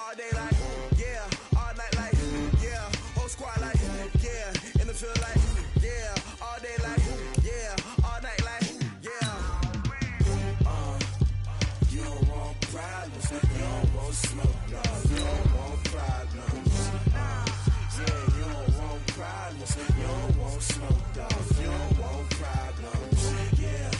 All day like, yeah. All night like, yeah. Whole squad like, yeah. In the field like, yeah. All day like, yeah. All night like, yeah. You don't want problems. You don't want smoke, no. You don't want problems. Yeah, you don't want problems. You don't want smoke, dog. You don't want problems. Yeah,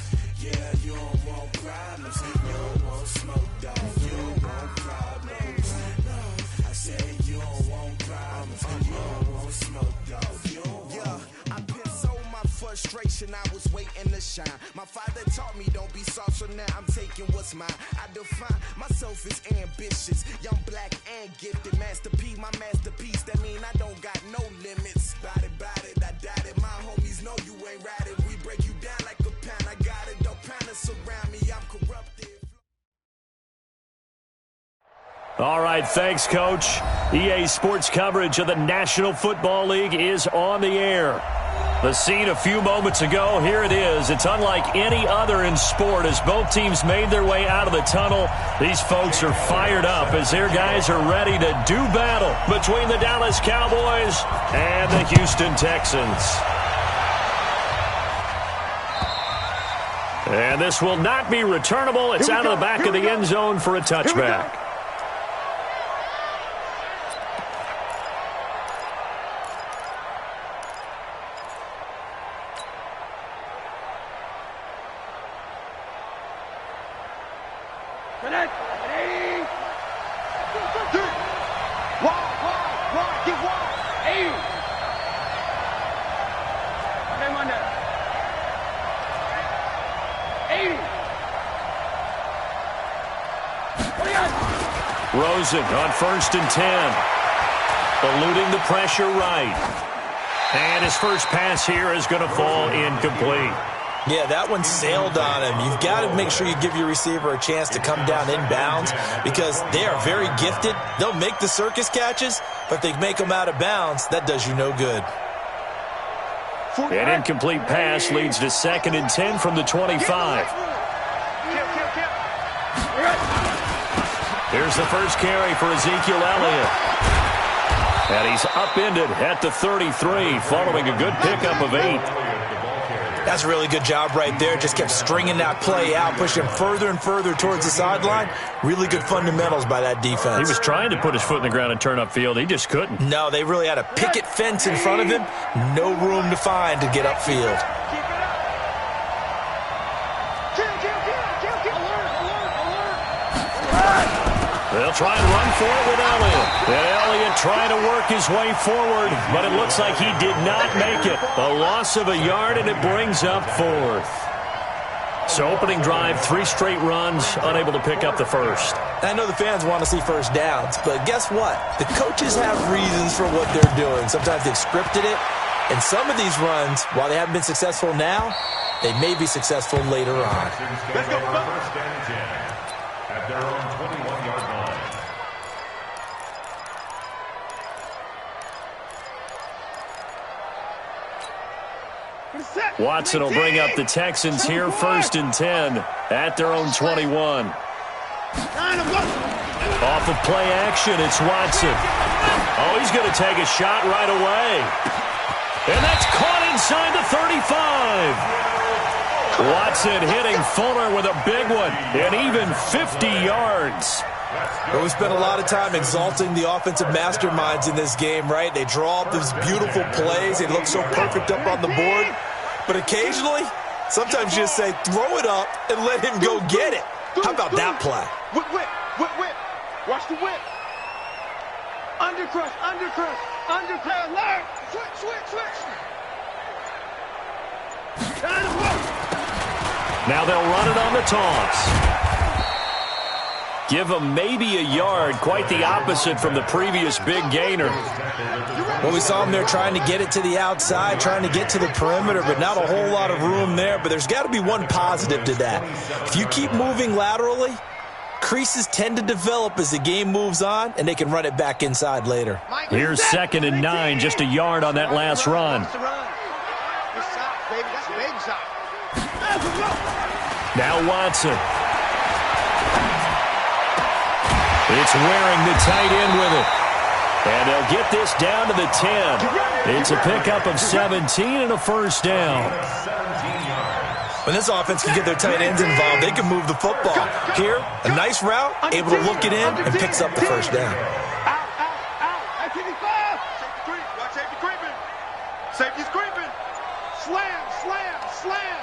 yeah, you don't want problems. You don't want smoke, dog. You don't want problems. No, I said you don't want problems. You don't want smoke, dog. You don't want. Yeah, I've been so my frustration. I was waiting to shine. My father taught me don't be soft, so now I'm taking what's mine. I define myself as ambitious, young, black, and gifted. Master P, my masterpiece. That mean I don't got no limits. Bout it, I doubt it. My homies know you ain't ratted. We break you down like a pound. I got it, don't panic surround me. I'm corrupted. All right, thanks, Coach. EA Sports coverage of the National Football League is on the air. The scene a few moments ago, here it is. It's unlike any other in sport as both teams made their way out of the tunnel. These folks are fired up as their guys are ready to do battle between the Dallas Cowboys and the Houston Texans. And this will not be returnable. It's out of the back of the end zone for a touchback. Rosen on 1st and 10. Eluding the pressure right. And his first pass here is going to fall incomplete. Yeah, that one sailed on him. You've got to make sure you give your receiver a chance to come down inbounds because they are very gifted. They'll make the circus catches, but if they make them out of bounds, that does you no good. An incomplete pass leads to 2nd and 10 from the 25. Here's the first carry for Ezekiel Elliott. And he's upended at the 33 following a good pickup of 8. That's a really good job right there. Just kept stringing that play out, pushing further and further towards the sideline. Really good fundamentals by that defense. He was trying to put his foot in the ground and turn upfield. He just couldn't. No, they really had a picket fence in front of him. No room to find to get upfield. They'll try and run for it with Elliott. And Elliott trying to work his way forward, but it looks like he did not make it. A loss of a yard, and it brings up 4th. So opening drive, 3 straight runs, unable to pick up the first. I know the fans want to see first downs, but guess what? The coaches have reasons for what they're doing. Sometimes they've scripted it, and some of these runs, while they haven't been successful now, they may be successful later on. Let's go. First and 10 at their own 21-yard line. Watson will bring up the Texans here, 1st and 10 at their own 21. Off of play action, it's Watson. Oh, he's going to take a shot right away. And that's caught inside the 35. Watson hitting Fuller with a big one, and even 50 yards. Well, we spent a lot of time exalting the offensive masterminds in this game, right? They draw up these beautiful plays. They look so perfect up on the board. But occasionally, sometimes you just say, throw it up and let him go get it. How about that play? Whip. Watch the whip. Undercrush. Learn. Switch. Now they'll run it on the toss. Give him maybe a yard, quite the opposite from the previous big gainer. Well, we saw him there trying to get it to the outside, trying to get to the perimeter, but not a whole lot of room there. But there's got to be one positive to that. If you keep moving laterally, creases tend to develop as the game moves on, and they can run it back inside later. Here's 2nd and 9, just a yard on that last run. Now Watson. It's wearing the tight end with it. And they'll get this down to the 10. It's a pickup of 17 and a first down. When this offense can get their tight ends involved, they can move the football. Here, a nice route, able to look it in, and picks up the first down. Safety's creeping. Slam, slam, slam.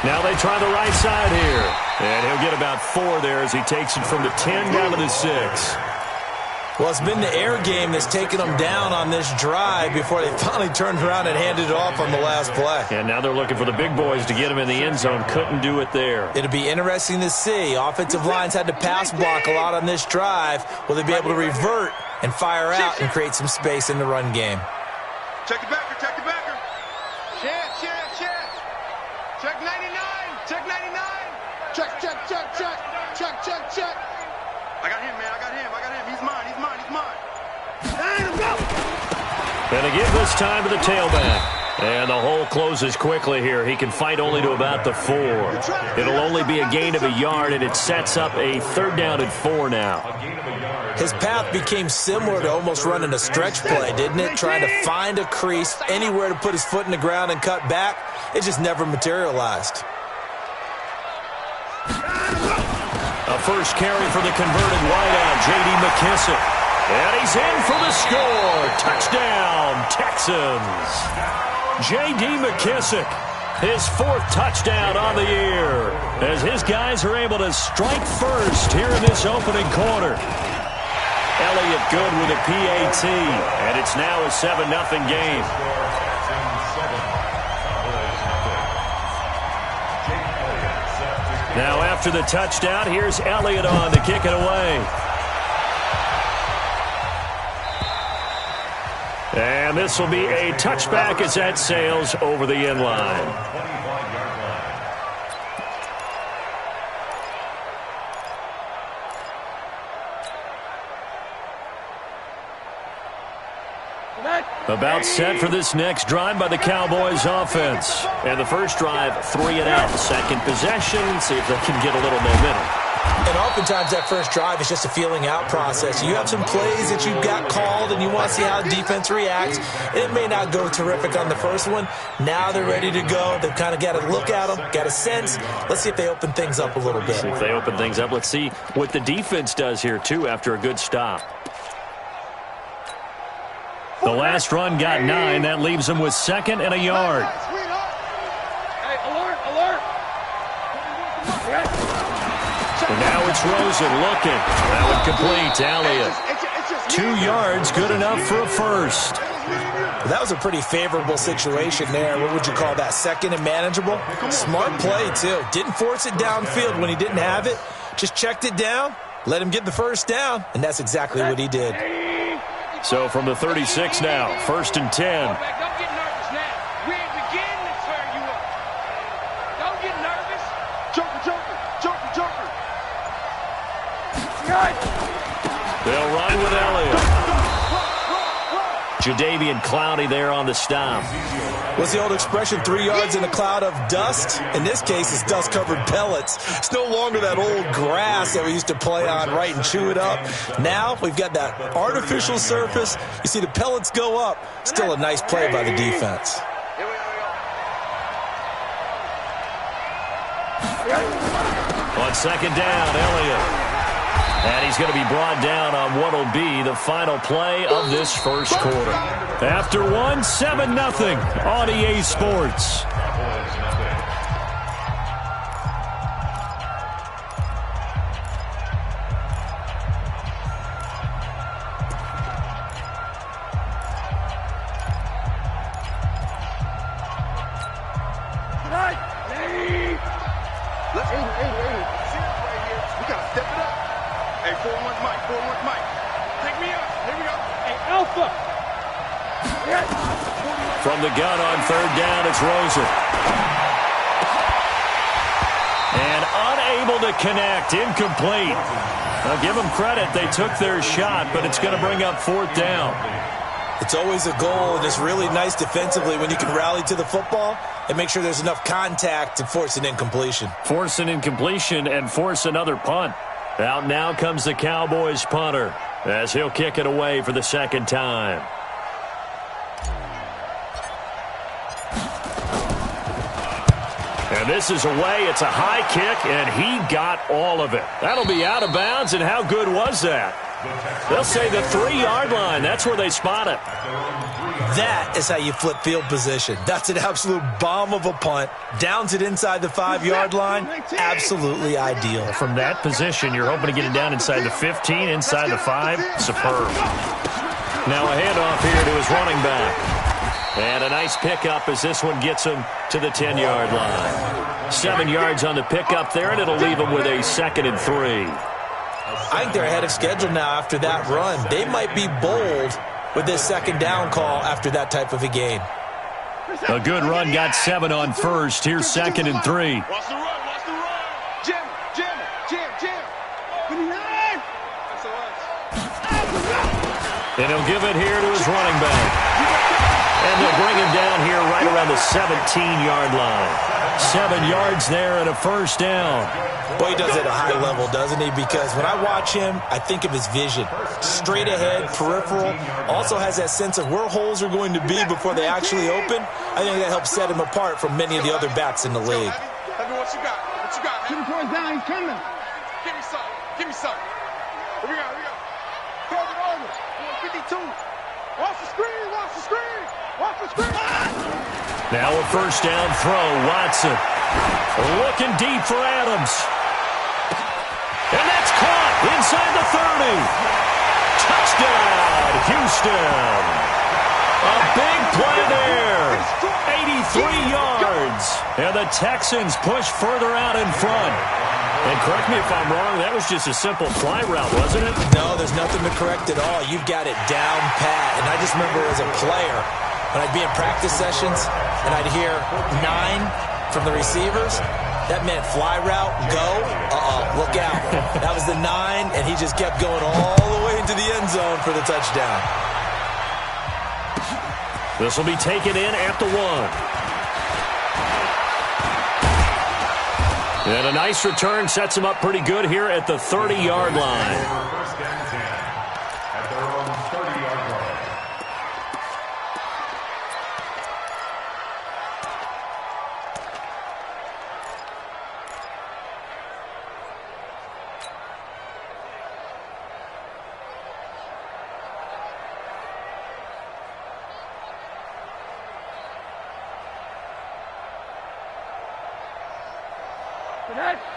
Now they try the right side here. And he'll get about 4 there as he takes it from the 10 down to the 6. Well, it's been the air game that's taken them down on this drive before they finally turned around and handed it off on the last play. And now they're looking for the big boys to get him in the end zone. Couldn't do it there. It'll be interesting to see. Offensive lines had to pass block a lot on this drive. Will they be able to revert and fire out and create some space in the run game? Check the backer, check the backer. Check. Check 99, check 99. Check. I got him, man, I got him. He's mine. And they give this time to the tailback. And the hole closes quickly here. He can fight only to about the 4. It'll only be a gain of a yard, and it sets up a 3rd down and 4 now. His path became similar to almost running a stretch play, didn't it? Trying to find a crease, anywhere to put his foot in the ground and cut back. It just never materialized. A first carry for the converted wideout, J.D. McKissick. And he's in for the score. Touchdown, Texans. J.D. McKissick, his 4th touchdown on the year, as his guys are able to strike first here in this opening quarter. Elliott good with a PAT, and it's now a 7-0 game. Now after the touchdown, here's Elliott on to kick it away. And this will be a touchback as that sails over the end line. About set for this next drive by the Cowboys offense. And the first drive, 3 and out. Second possession, see if they can get a little momentum. And oftentimes that first drive is just a feeling out process. You have some plays that you've got called and you want to see how the defense reacts. It may not go terrific on the first one. Now they're ready to go. They've kind of got to look at them, got a sense. Let's see if they open things up a little bit. See if they open things up. Let's see what the defense does here, too, after a good stop. The last run got 9. That leaves them with 2nd and a yard. Hey, alert. And now it's Rosen looking. That would complete Elliott. 2 yards, good enough for a first. That was a pretty favorable situation there. What would you call that? 2nd and manageable? Smart play, too. Didn't force it downfield when he didn't have it. Just checked it down, let him get the first down, and that's exactly what he did. So from the 36 now, 1st and 10. Don't get nervous now. We ain't beginning to turn you up. Don't get nervous. Joker. They'll run with Elliott. Jadeveon Clowney there on the stop. What's the old expression, 3 yards in a cloud of dust? In this case, it's dust-covered pellets. It's no longer that old grass that we used to play on, right, and chew it up. Now we've got that artificial surface. You see the pellets go up. Still a nice play by the defense. On 2nd down, Elliott. And he's going to be brought down on what will be the final play of this first quarter. After 7-0 on EA Sports. From the gun on 3rd down, it's Rosen. And unable to connect, incomplete. I'll give them credit, they took their shot, but it's going to bring up 4th down. It's always a goal, and it's really nice defensively when you can rally to the football and make sure there's enough contact to force an incompletion. Force an incompletion and force another punt. Out now comes the Cowboys punter as he'll kick it away for the second time. And this is away. It's a high kick, and he got all of it. That'll be out of bounds, and how good was that? They'll say the 3-yard line. That's where they spot it. That is how you flip field position. That's an absolute bomb of a punt. Downs it inside the 5-yard line. Absolutely ideal. From that position, you're hoping to get it down inside the 15, inside the 5. Superb. Now a handoff here to his running back. And a nice pickup as this one gets him to the 10-yard line. 7 yards on the pickup there, and it'll leave him with a 2nd and 3. I think they're ahead of schedule now after that run. They might be bold with this 2nd down call after that type of a game. A good run got 7 on first. Here's 2nd and 3. Watch the run, watch the run. Jam. And he'll give it here to his running back. And they'll bring him down here right around the 17-yard line. 7 yards there and a first down. Boy, he does it at a high level, doesn't he? Because when I watch him, I think of his vision. Straight ahead, peripheral. Also has that sense of where holes are going to be before they actually open. I think that helps set him apart from many of the other backs in the league. Heavy, what you got? What you got? 2 points down, he's coming. Give me some. Give me some. Here we go. Throw it over. 52. Watch the screen. Watch the screen. Watch the screen. Now a first down throw. Watson looking deep for Adams. And that's caught inside the 30. Touchdown, Houston. A big play there. 83 yards. And the Texans push further out in front. And correct me if I'm wrong, that was just a simple fly route, wasn't it? No, there's nothing to correct at all. You've got it down pat. And I just remember as a player, when I'd be in practice sessions and I'd hear 9 from the receivers, that meant fly route, go, look out. That was the 9, and he just kept going all the way into the end zone for the touchdown. This will be taken in at the 1. And a nice return sets him up pretty good here at the 30-yard line. First and 10 at their own 30-yard line.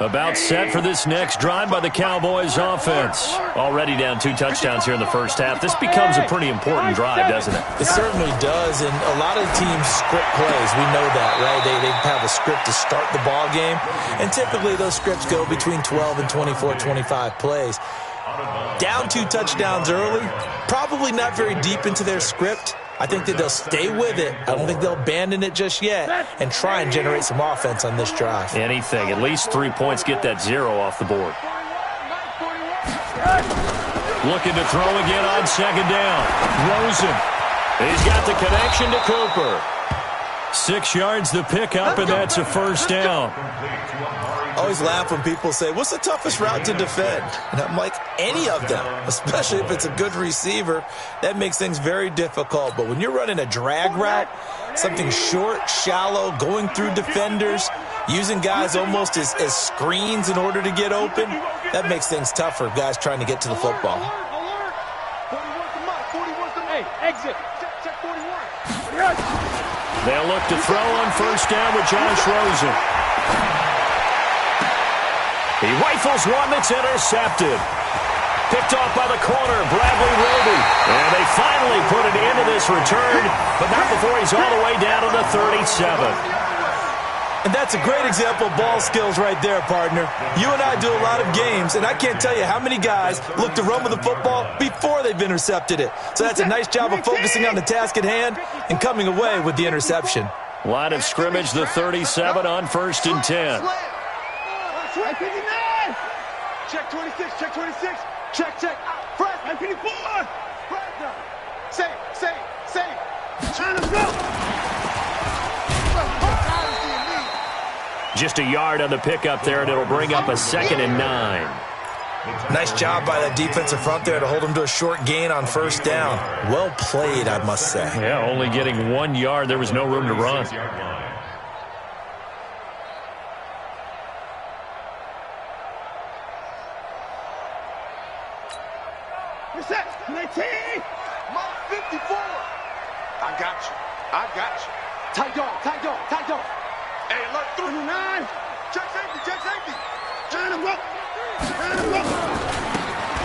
About set for this next drive by the Cowboys offense. Already down 2 touchdowns here in the first half. This becomes a pretty important drive, doesn't it? It certainly does, and a lot of teams script plays. We know that, right? They have a script to start the ball game, and typically those scripts go between 12 and 24, 25 plays. Down 2 touchdowns early, probably not very deep into their script. I think that they'll stay with it. I don't think they'll abandon it just yet and try and generate some offense on this drive. Anything. At least 3 points. Get that 0 off the board. Looking to throw again on 2nd down. Rosen. He's got the connection to Cooper. 6 yards the pickup, and that's a first down. I always laugh when people say, what's the toughest route to defend? And I'm like, any of them, especially if it's a good receiver. That makes things very difficult. But when you're running a drag route, something short, shallow, going through defenders, using guys almost as screens in order to get open, that makes things tough for guys trying to get to the football. Exit. Check 41. They'll look to throw on first down with Josh Rosen. He rifles one that's intercepted. Picked off by the corner, Bradley Roby. And they finally put it into this return, but not before he's all the way down to the 37. And that's a great example of ball skills right there, partner. You and I do a lot of games, and I can't tell you how many guys look to run with the football before they've intercepted it. So that's a nice job of focusing on the task at hand and coming away with the interception. Line of scrimmage, the 37 on 1st and 10. Check 26, check 26. Check. Fresh. 54. Save. Trying to go. Just a yard on the pickup there, and it'll bring up a 2nd and 9. Nice job by that defensive front there to hold him to a short gain on first down. Well played, I must say. Yeah, only getting 1 yard. There was no room to run. Reset. 19. Mark 54. I got you. I got you. Tight dog. Tight dog. Tight dog. Hey, look, 39. Check safety. Check safety. Turn him up. Turn him up.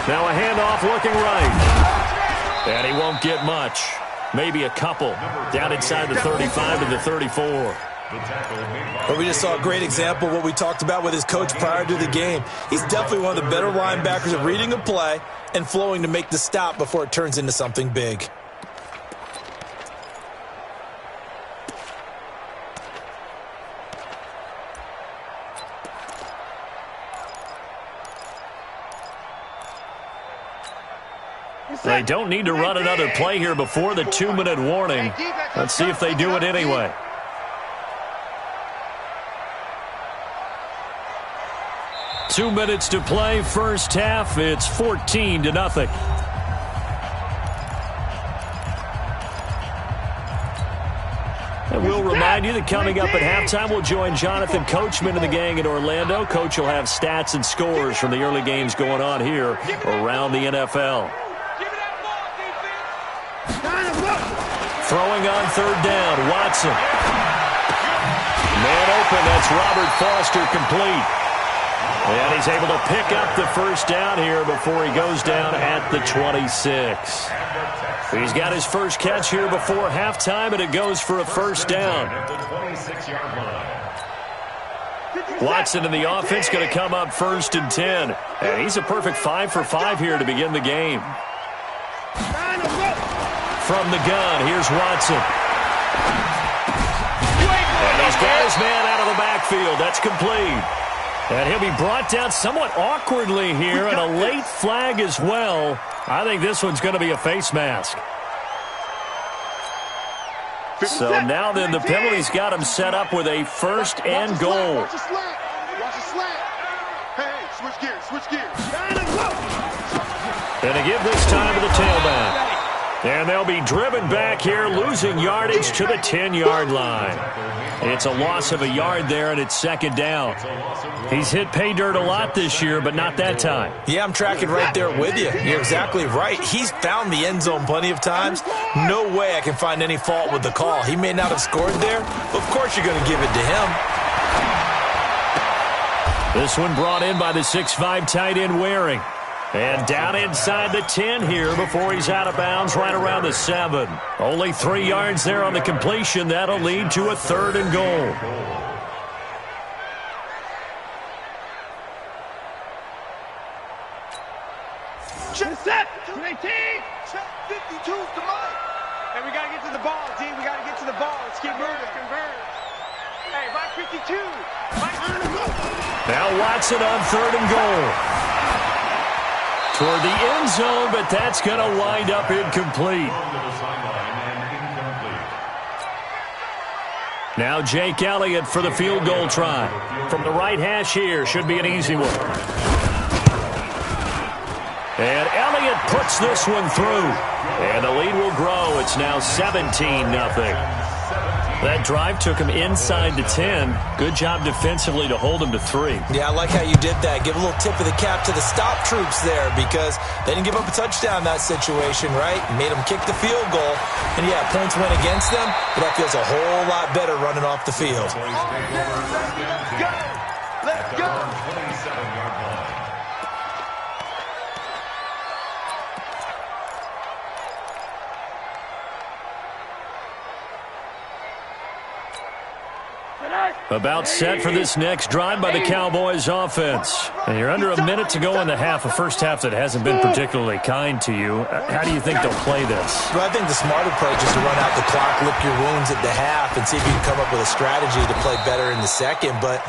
Now a handoff looking right. And he won't get much. Maybe a couple. Down inside the 35 to the 34. But we just saw a great example of what we talked about with his coach prior to the game. He's definitely one of the better linebackers at reading a play and flowing to make the stop before it turns into something big. They don't need to run another play here before the 2-minute warning. Let's see if they do it anyway. Two minutes to play, first half. It's 14-0. And we'll remind you that coming up at halftime, we'll join Jonathan Coachman and the gang in Orlando. Coach will have stats and scores from the early games going on here around the NFL. Throwing on third down, Watson. Man open, that's Robert Foster, complete. And he's able to pick up the first down here before he goes down at the 26. He's got his first catch here before halftime, and it goes for a first down. Watson in the offense going to come up 1st and 10. And he's a perfect 5 for 5 here to begin the game. From the gun, here's Watson. And he's got his man out of the backfield. That's complete. And he'll be brought down somewhat awkwardly here, and a late flag as well. I think this one's going to be a face mask. So now then the penalty's got him set up with a 1st and goal. Watch the slant. Watch the slant. Hey, switch gears. Switch gears. And to give this time to the tailback. And they'll be driven back here, losing yardage to the 10-yard line. It's a loss of a yard there, and it's 2nd down. He's hit pay dirt a lot this year, but not that time. Yeah, I'm tracking right there with you. You're exactly right. He's found the end zone plenty of times. No way I can find any fault with the call. He may not have scored there, but of course you're going to give it to him. This one brought in by the 6'5" tight end Waring. And down inside the 10 here before he's out of bounds right around the 7. Only 3 yards there on the completion. That'll lead to a 3rd and goal. Check set. 18. Check 52 to Mike. And we got to get to the ball, D. We got to get to the ball. Let's keep moving. Convert. Hey, right 52. Now Watson on 3rd and goal. Toward the end zone, but that's going to wind up incomplete. Now Jake Elliott for the field goal try. From the right hash here, should be an easy one. And Elliott puts this one through. And the lead will grow. It's now 17-0. That drive took him inside the 10. Good job defensively to hold him to 3. Yeah, I like how you did that. Give a little tip of the cap to the stop troops there because they didn't give up a touchdown in that situation, right? Made them kick the field goal. And, yeah, points went against them, but that feels a whole lot better running off the field. Let's go. Let's go. About set for this next drive by the Cowboys offense. And you're under a minute to go in the half, a first half that hasn't been particularly kind to you. How do you think they'll play this? Well, I think the smarter approach is to run out the clock, lick your wounds at the half, and see if you can come up with a strategy to play better in the second. But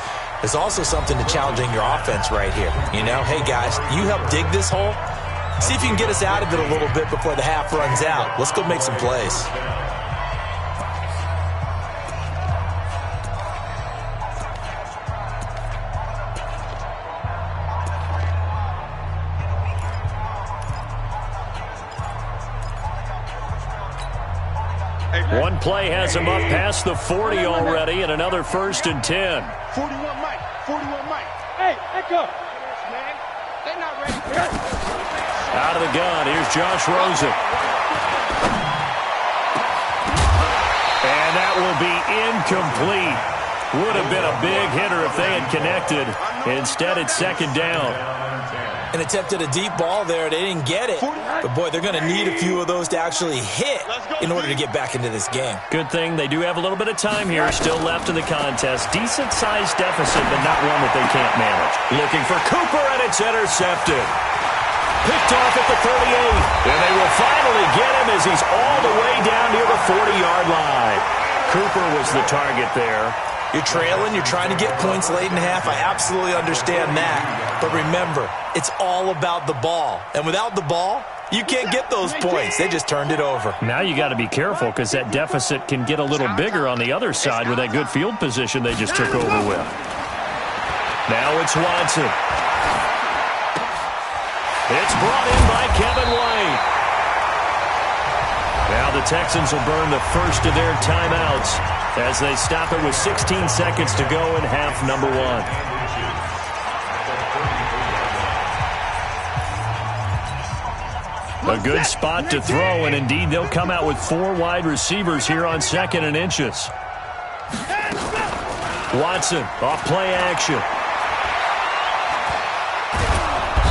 there's also something to challenging your offense right here. You know, hey, guys, you help dig this hole. See if you can get us out of it a little bit before the half runs out. Let's go make some plays. One play has him up past the 40 already, and another 1st and 10. 41 Mike. 41 Mike. Hey, go. Man, they're not ready. Out of the gun, here's Josh Rosen. And that will be incomplete. Would have been a big hitter if they had connected. Instead, it's 2nd down. And attempted a deep ball there. They didn't get it. But, boy, they're going to need a few of those to actually hit in order to get back into this game. Good thing they do have a little bit of time here still left in the contest. Decent-sized deficit, but not one that they can't manage. Looking for Cooper, and it's intercepted. Picked off at the 38. And they will finally get him as he's all the way down near the 40-yard line. Cooper was the target there. You're trailing, you're trying to get points late in half. I absolutely understand that. But remember, it's all about the ball. And without the ball, you can't get those points. They just turned it over. Now you got to be careful because that deficit can get a little bigger on the other side with that good field position they just took over with. Now it's Watson. It's brought in by Kevin White. Now the Texans will burn the first of their timeouts as they stop it with 16 seconds to go in half number 1. A good spot to throw, and indeed they'll come out with 4 wide receivers here on 2nd and inches. Watson off play action.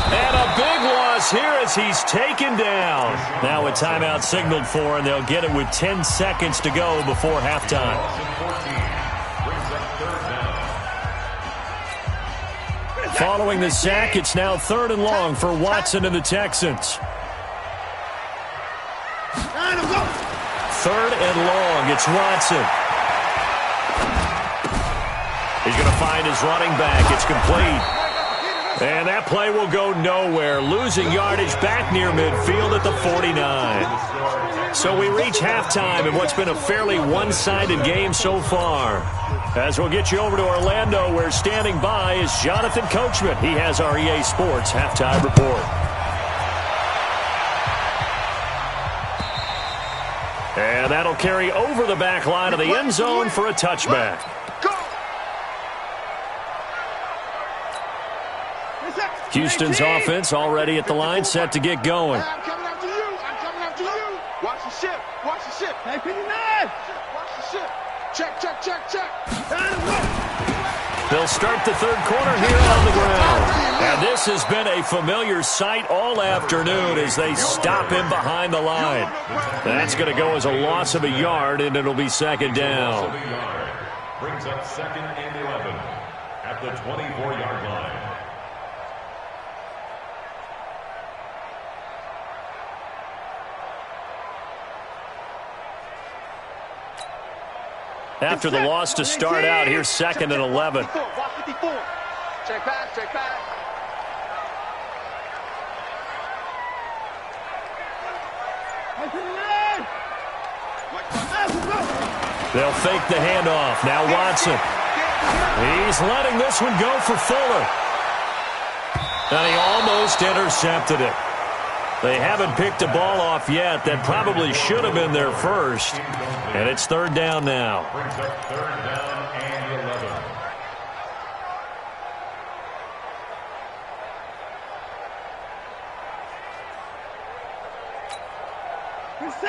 And a big loss here as he's taken down. Now a timeout signaled for, and they'll get it with 10 seconds to go before halftime. Following the sack, it's now 3rd and long for Watson and the Texans. 3rd and long, it's Watson. He's going to find his running back. It's complete. And that play will go nowhere, losing yardage back near midfield at the 49. So we reach halftime in what's been a fairly one-sided game so far. As we'll get you over to Orlando, where standing by is Jonathan Coachman. He has our EA Sports halftime report. And that'll carry over the back line of the end zone for a touchback. Houston's offense already at the line, set to get going. I'm coming after you. I'm coming after you. Watch the ship. Watch the ship. Hey, 59. Watch the ship. Check, check, check, check. They'll start the 3rd quarter here on the ground. And this has been a familiar sight all afternoon as they stop him behind the line. That's going to go as a loss of a yard, and it'll be 2nd down. Brings up 2nd and 11 at the 24-yard line. After the loss to start out, here's 2nd and 11. 54. Check back, check back. They'll fake the handoff. Now Watson. He's letting this one go for Fuller. And he almost intercepted it. They haven't picked a ball off yet. That probably should have been their first. And it's 3rd down now. Brings up 3rd down and 11.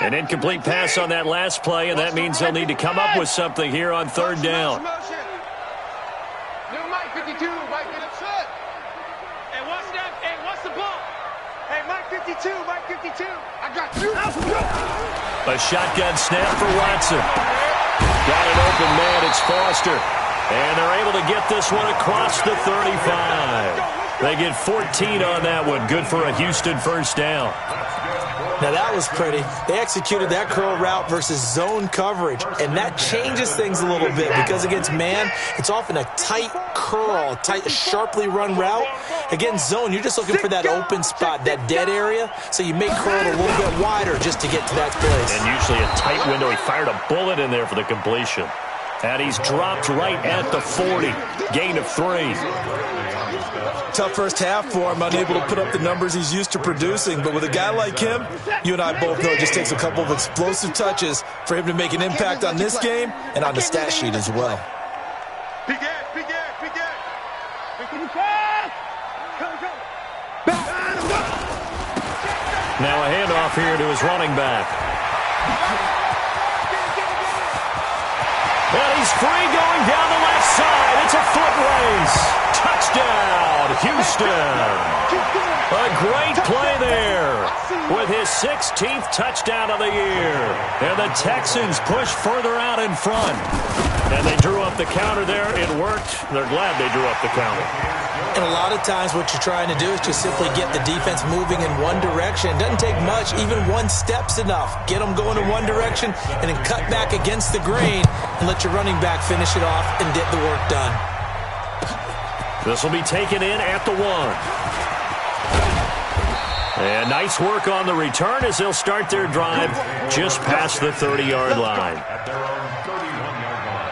An incomplete pass on that last play, and that means they'll need to come up with something here on 3rd down. New Mike 52. Mike, get upset. Hey, what's that? Hey, what's the ball? Hey, Mike 52. Mike 52. I got you. A shotgun snap for Watson. Got an open man. It's Foster. And they're able to get this one across the 35. They get 14 on that one. Good for a Houston 1st down. Now that was pretty. They executed that curl route versus zone coverage, and that changes things a little bit because against man, it's often a tight curl, tight, sharply run route. Against zone, you're just looking for that open spot, that dead area, so you make curl a little bit wider just to get to that place. And usually a tight window. He fired a bullet in there for the completion. And he's dropped right at the 40. Gain of 3. tough first half for him, unable to put up the numbers he's used to producing. But with a guy like him, you and I both know it just takes a couple of explosive touches for him to make an impact on this game and on the stat sheet as well. Now a handoff here to his running back. And he's free going down the left side. It's a foot race. Touchdown, Houston. A great play there with his 16th touchdown of the year. And the Texans push further out in front. And they drew up the counter there. It worked. They're glad they drew up the counter. And a lot of times what you're trying to do is just simply get the defense moving in one direction. It doesn't take much. Even one step's enough. Get them going in one direction and then cut back against the grain and let your running back finish it off and get the work done. This will be taken in at the 1. And nice work on the return as they'll start their drive just past the 30-yard line. At their own 31-yard line.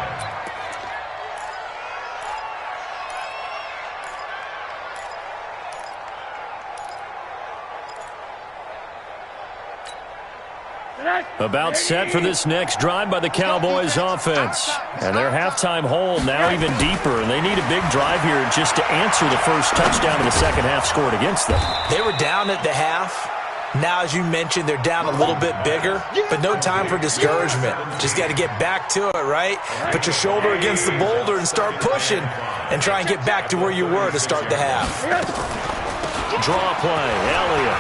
About set for this next drive by the Cowboys offense. And their halftime hole now even deeper, and they need a big drive here just to answer the first touchdown of the second half scored against them. They were down at the half. Now, as you mentioned, they're down a little bit bigger, but no time for discouragement. Just got to get back to it, right? Put your shoulder against the boulder and start pushing and try and get back to where you were to start the half. Draw play, Elliott.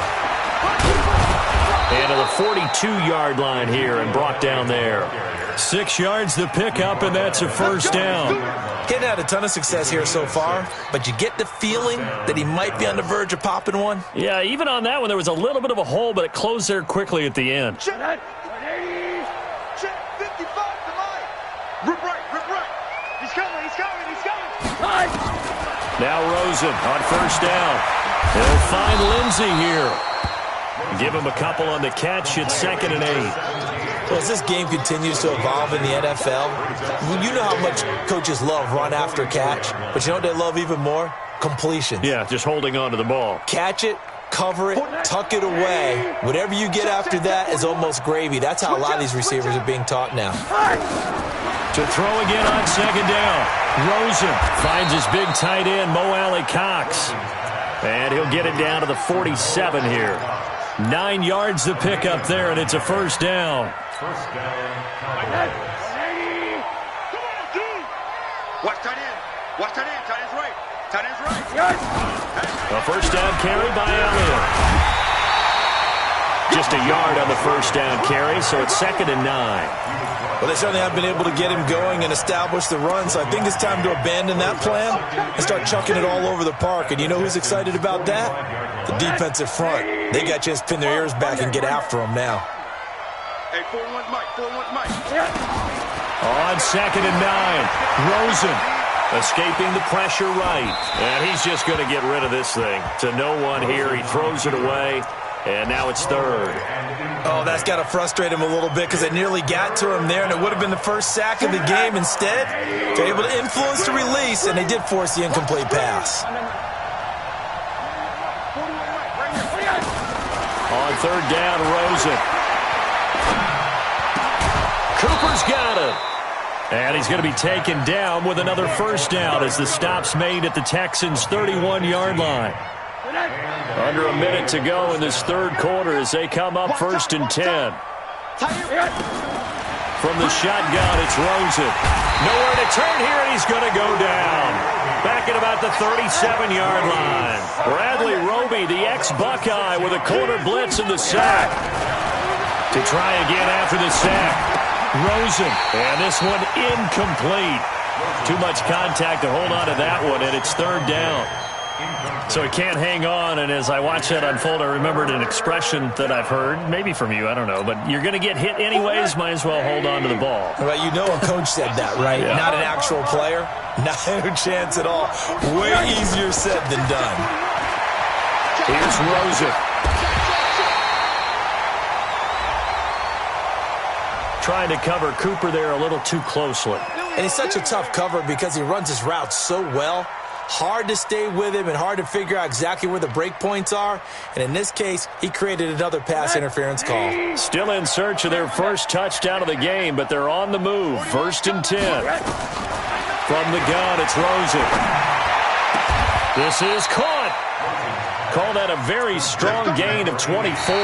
And to the 42-yard line here and brought down there. 6 yards the pickup, and that's a first down. He hadn't had a ton of success here so far, but you get the feeling that he might be on the verge of popping one. Yeah, even on that one, there was a little bit of a hole, but it closed there quickly at the end. Check 55 to mine. Rip right. He's coming. Now Rosen on first down. They'll find Lindsey here. Give him a couple on the catch. It's 2nd and 8. Well, as this game continues to evolve in the NFL, you know how much coaches love run after catch, but you know what they love even more? Completions. Yeah, just holding on to the ball. Catch it, cover it, tuck it away. Whatever you get after that is almost gravy. That's how a lot of these receivers are being taught now. To throw again on 2nd down. Rosen finds his big tight end, Mo Alley Cox. And he'll get it down to the 47 here. 9 yards the pickup there, and it's a first down. First down. Watch tight end. Tight end's right. A first down carry by Elliott. Just a yard on the first down carry, so it's 2nd and 9. Well, they certainly have been able to get him going and establish the run, so I think it's time to abandon that plan and start chucking it all over the park. And you know who's excited about that? The defensive front. They got a chance to pin their ears back and get after him now. Hey, 4-1 Mike. On 2nd and 9, Rosen escaping the pressure right. And he's just going to get rid of this thing. To no one here. He throws it away. And now it's 3rd. Oh, that's got to frustrate him a little bit because they nearly got to him there, and it would have been the first sack of the game. Instead, they're able to influence the release, and they did force the incomplete pass. On 3rd down, Rosen. Cooper's got it. And he's going to be taken down with another first down as the stop's made at the Texans' 31-yard line. Under a minute to go in this 3rd quarter as they come up 1st and 10. From the shotgun, it's Rosen. Nowhere to turn here, and he's going to go down. Back at about the 37-yard line. Bradley Roby, the ex-Buckeye, with a corner blitz in the sack. To try again after the sack. Rosen, and this one incomplete. Too much contact to hold on to that one, and it's 3rd down. So he can't hang on, and as I watch that unfold, I remembered an expression that I've heard, maybe from you, I don't know, but you're going to get hit anyways, might as well hold on to the ball. Right, you know a coach said that, right? Yeah. Not an actual player. Not a chance at all. Way easier said than done. Here's Rosen. Trying to cover Cooper there a little too closely. And he's such a tough cover because he runs his routes so well. hard to stay with him and hard to figure out exactly where the break points are. And in this case, he created another pass interference call. Still in search of their first touchdown of the game, but they're on the move. 1st and 10. From the gun, it's Rosen. This is caught. Call that a very strong gain of 24.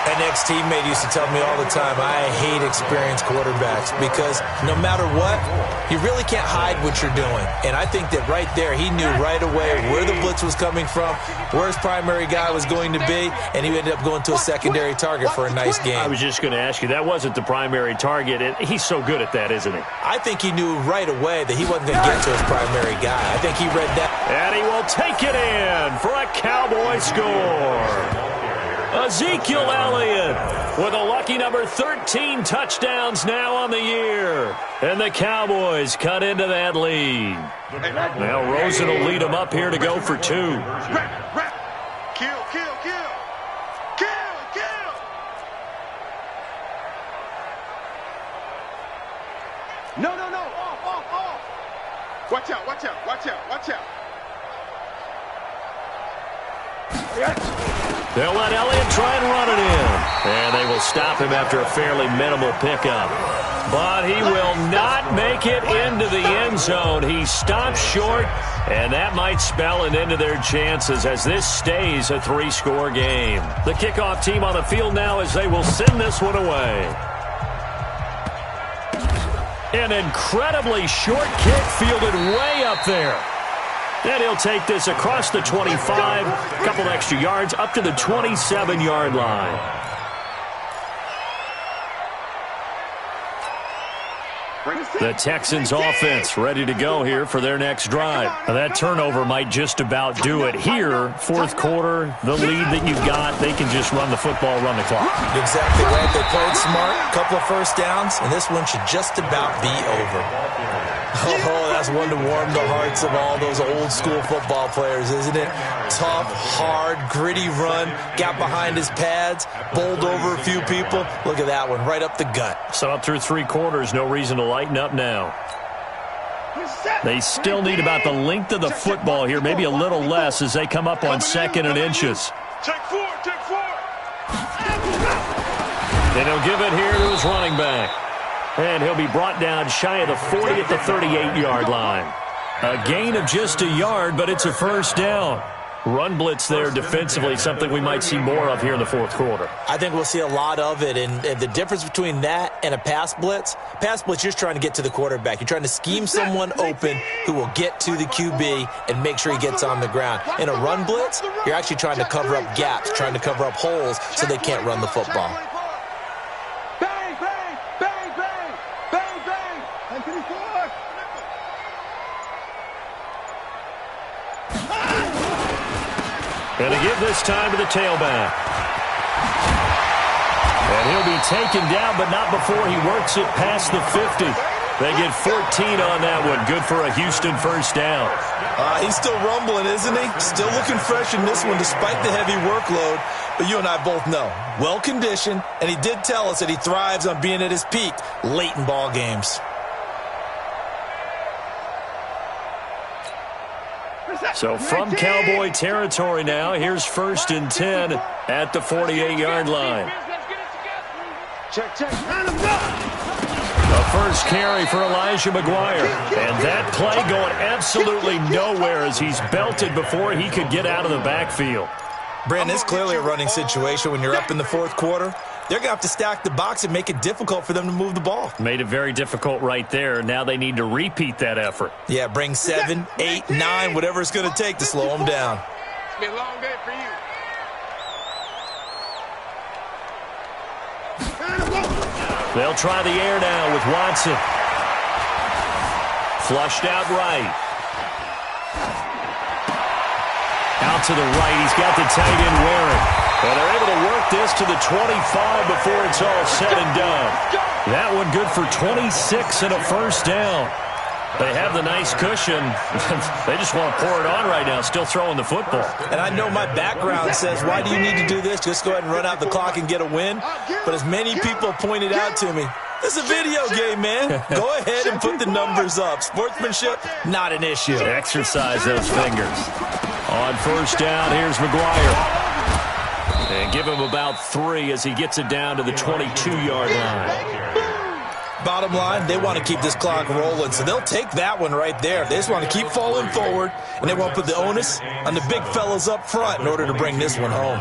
An ex-teammate used to tell me all the time, I hate experienced quarterbacks because no matter what, you really can't hide what you're doing. And I think that right there, he knew right away where the blitz was coming from, where his primary guy was going to be, and he ended up going to a secondary target for a nice game. I was just going to ask you, that wasn't the primary target. He's so good at that, isn't he? I think he knew right away that he wasn't going to get to his primary guy. I think he read that. And he will take it in for a Cowboy score. Ezekiel Elliott with a lucky number 13 touchdowns now on the year. And the Cowboys cut into that lead. Now Rosen will lead them up here to go for 2. Kill, kill, kill. Kill, kill. No. Off. Watch out. They'll let Elliott try and run it in. And they will stop him after a fairly minimal pickup. But he will not make it into the end zone. He stops short, and that might spell an end to their chances as this stays a 3-score game. The kickoff team on the field now as they will send this one away. An incredibly short kick fielded way up there. And he'll take this across the 25, a couple extra yards, up to the 27-yard line. The Texans offense ready to go here for their next drive. Now that turnover might just about do it. Here, 4th quarter, the lead that you've got, they can just run the football, run the clock. Exactly right. They played smart, a couple of first downs, and this one should just about be over. Oh, that's one to warm the hearts of all those old school football players, isn't it? Tough, hard, gritty run, got behind his pads, bowled over a few people. Look at that one, right up the gut. So up through 3 quarters, no reason to lighten up now. They still need about the length of the football here, maybe a little less as they come up on 2nd and inches. Take 4. And he'll give it here to his running back. And he'll be brought down shy of the 40 at the 38-yard line. A gain of just a yard, but it's a first down. Run blitz there defensively, something we might see more of here in the 4th quarter. I think we'll see a lot of it, and the difference between that and a pass blitz, you're just trying to get to the quarterback. You're trying to scheme someone open who will get to the QB and make sure he gets on the ground. In a run blitz, you're actually trying to cover up gaps, trying to cover up holes so they can't run the football. And to give this time to the tailback. And he'll be taken down, but not before he works it past the 50. They get 14 on that one. Good for a Houston first down. He's still rumbling, isn't he? Still looking fresh in this one despite the heavy workload. But you and I both know, well-conditioned, and he did tell us that he thrives on being at his peak late in ball games. So from Cowboy territory now, here's 1st and 10 at the 48-yard line. Check. A first carry for Elijah McGuire. And that play going absolutely nowhere as he's belted before he could get out of the backfield. Brandon, it's clearly a running situation when you're up in the 4th quarter. They're going to have to stack the box and make it difficult for them to move the ball. Made it very difficult right there. Now they need to repeat that effort. Yeah, bring 7, 8, 9, whatever it's going to take to slow them down. It's been a long day for you. They'll try the air now with Watson. Flushed out right. Out to the right. He's got the tight end wearing. And they're able to work this to the 25 before it's all said and done. That one good for 26 and a first down. They have the nice cushion. They just want to pour it on right now, still throwing the football. And I know my background says, why do you need to do this? Just go ahead and run out the clock and get a win. But as many people pointed out to me, This is a video game, man. Go ahead and put the numbers up. Sportsmanship, not an issue. Exercise those fingers. On first down, here's McGuire. And give him about 3 as he gets it down to the 22-yard line. Bottom line, they want to keep this clock rolling, so they'll take that one right there. They just want to keep falling forward, and they want to put the onus on the big fellas up front in order to bring this one home.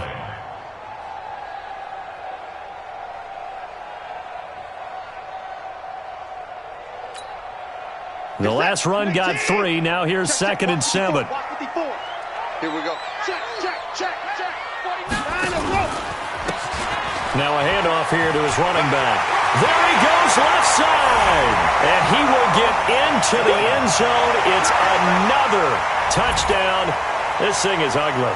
The last run got 3. Now here's 2nd and 7. Here we go. Check, check, check, check. 49. Now a handoff here to his running back. There he goes, left side. And he will get into the end zone. It's another touchdown. This thing is ugly.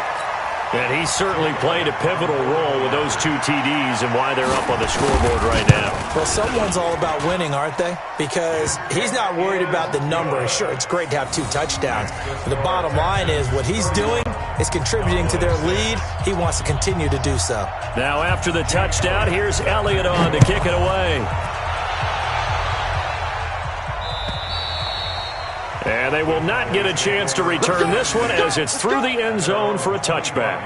And he certainly played a pivotal role with those 2 TDs and why they're up on the scoreboard right now. Well, someone's all about winning, aren't they? Because he's not worried about the number. Sure, it's great to have 2 touchdowns. But the bottom line is what he's doing is contributing to their lead. He wants to continue to do so. Now after the touchdown, here's Elliott on to kick it away. And they will not get a chance to return this one as it's through the end zone for a touchback.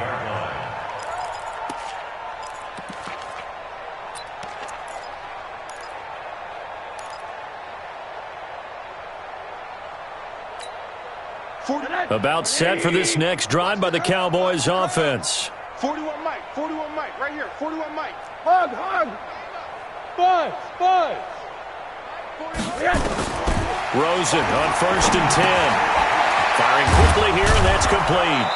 About set for this next drive by the Cowboys offense. 41 Mike, right here, 41 Mike. Hug. Buzz. Rosen on 1st and 10. Firing quickly here, and that's complete.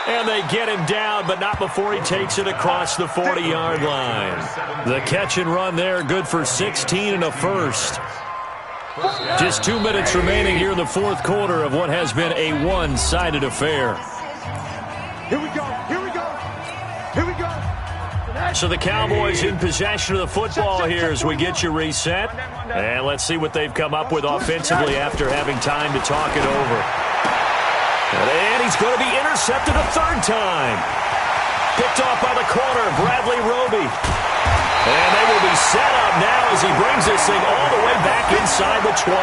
And they get him down, but not before he takes it across the 40-yard line. The catch and run there, good for 16 and a first. Just 2 minutes remaining here in the 4th quarter of what has been a one-sided affair. Here we go. So the Cowboys in possession of the football here as we get you reset. And let's see what they've come up with offensively after having time to talk it over. And he's going to be intercepted a 3rd time. Picked off by the corner, Bradley Roby. And they will be set up now as he brings this thing all the way back inside the 20.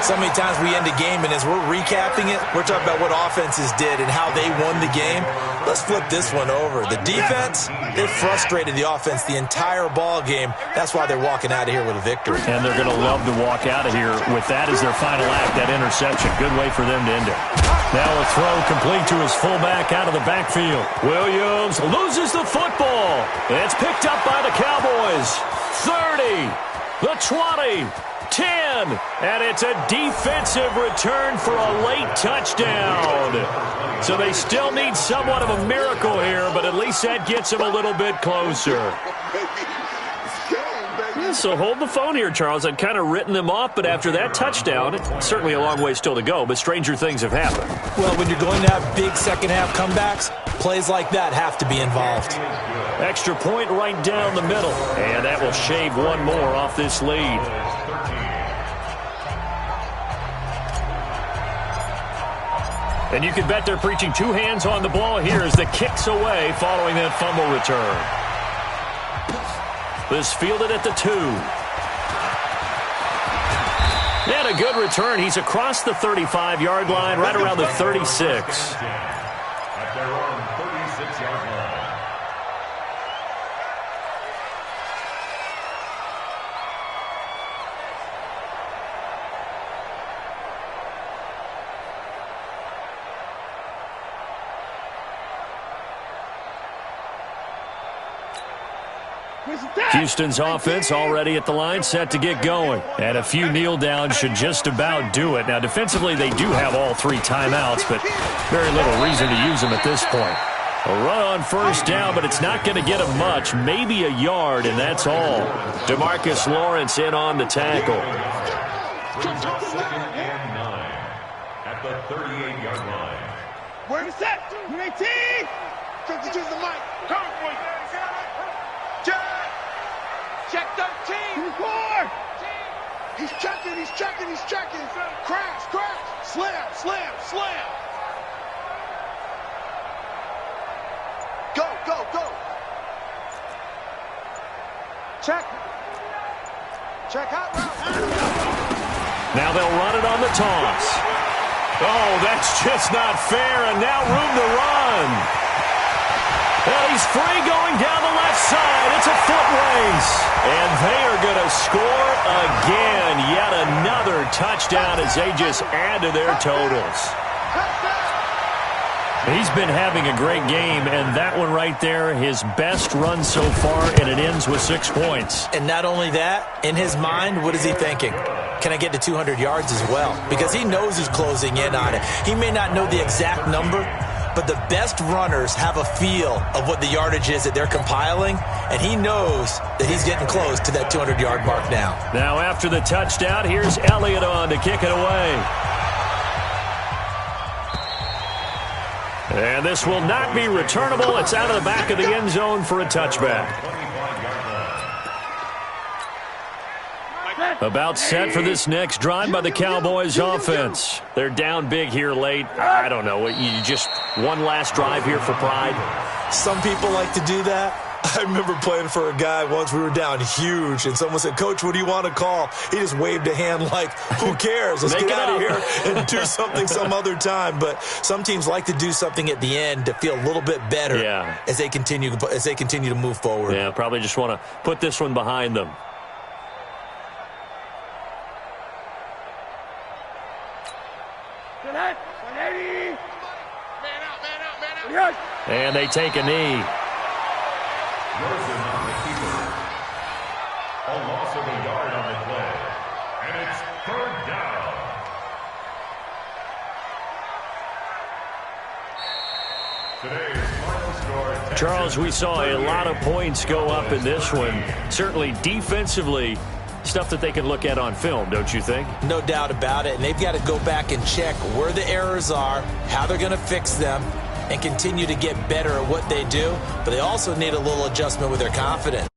So many times we end a game, and as we're recapping it, we're talking about what offenses did and how they won the game. Let's flip this one over. The defense, they frustrated the offense the entire ball game. That's why they're walking out of here with a victory. And they're going to love to walk out of here with that as their final act, that interception. Good way for them to end it. Now a throw complete to his fullback out of the backfield. Williams loses the football. It's picked up by the Cowboys. 30, the 20. 10, and it's a defensive return for a late touchdown. So they still need somewhat of a miracle here, but at least that gets them a little bit closer. So hold the phone here, Charles. I'd kind of written them off, but after that touchdown, it's certainly a long way still to go, but stranger things have happened. Well, when you're going to have big second-half comebacks, plays like that have to be involved. Extra point right down the middle, and that will shave one more off this lead. And you can bet they're preaching 2 hands on the ball here as the kick's away following that fumble return. This fielded at the 2. And a good return. He's across the 35-yard line, right around the 36. At their own 36-yard line. Houston's offense already at the line, set to get going. And a few kneel downs should just about do it. Now, defensively, they do have all 3 timeouts, but very little reason to use them at this point. A run on first down, but it's not going to get him much. Maybe a yard, and that's all. DeMarcus Lawrence in on the tackle. 2nd and 9 at the 38-yard line. Where is that? 18. 52 the mic. Come on, check 13. 4. He's checking. Crash. Slam. Go. Check. Check out route. Now they'll run it on the toss. Oh, that's just not fair, and now room to run. Well, he's free going down the left side. It's a foot race. And they are going to score again. Yet another touchdown as they just add to their totals. He's been having a great game, and that one right there, his best run so far, and it ends with 6 points. And not only that, in his mind, what is he thinking? Can I get to 200 yards as well? Because he knows he's closing in on it. He may not know the exact number, but the best runners have a feel of what the yardage is that they're compiling, and he knows that he's getting close to that 200-yard mark now. Now after the touchdown, here's Elliott on to kick it away. And this will not be returnable. It's out of the back of the end zone for a touchback. About set for this next drive by the Cowboys offense. They're down big here late. I don't know. You just one last drive here for pride? Some people like to do that. I remember playing for a guy once. We were down huge, and someone said, "Coach, what do you want to call?" He just waved a hand like, who cares? Let's get out of here and do something some other time. But some teams like to do something at the end to feel a little bit better as they continue to move forward. Yeah, probably just want to put this one behind them. And they take a knee. Wilson on the keeper. A loss of a yard on the play. And it's third down. Today's final score. Charles, we saw a lot of points go up in this one. Certainly defensively, stuff that they can look at on film, don't you think? No doubt about it. And they've got to go back and check where the errors are, how they're going to fix them, and continue to get better at what they do. But they also need a little adjustment with their confidence.